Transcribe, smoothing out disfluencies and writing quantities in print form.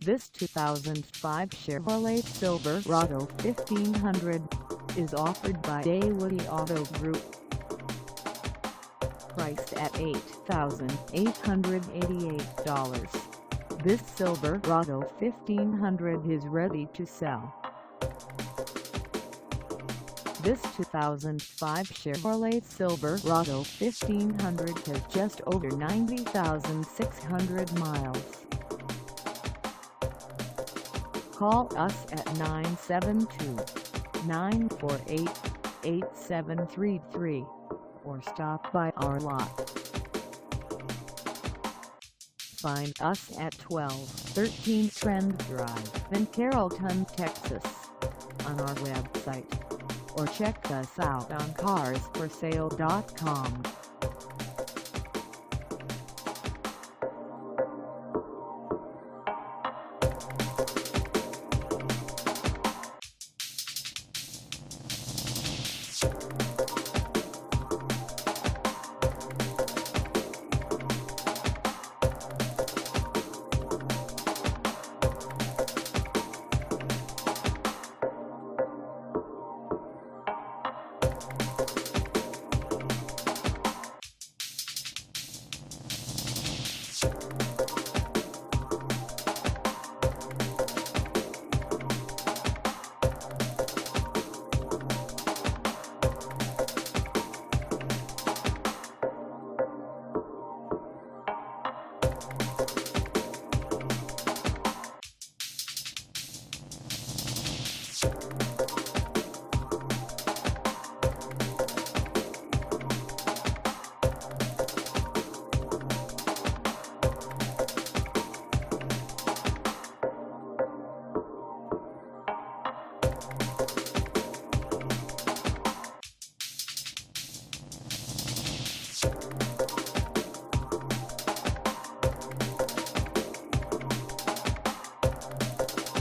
This 2005 Chevrolet Silverado 1500 is offered by eWay Auto Group. Priced at $8,888, this Silverado 1500 is ready to sell. This 2005 Chevrolet Silverado 1500 has just over 90,600 miles. Call us at 972-948-8733 or stop by our lot. Find us at 1213 Trend Drive in Carrollton, Texas, on our website, or check us out on carsforsale.com.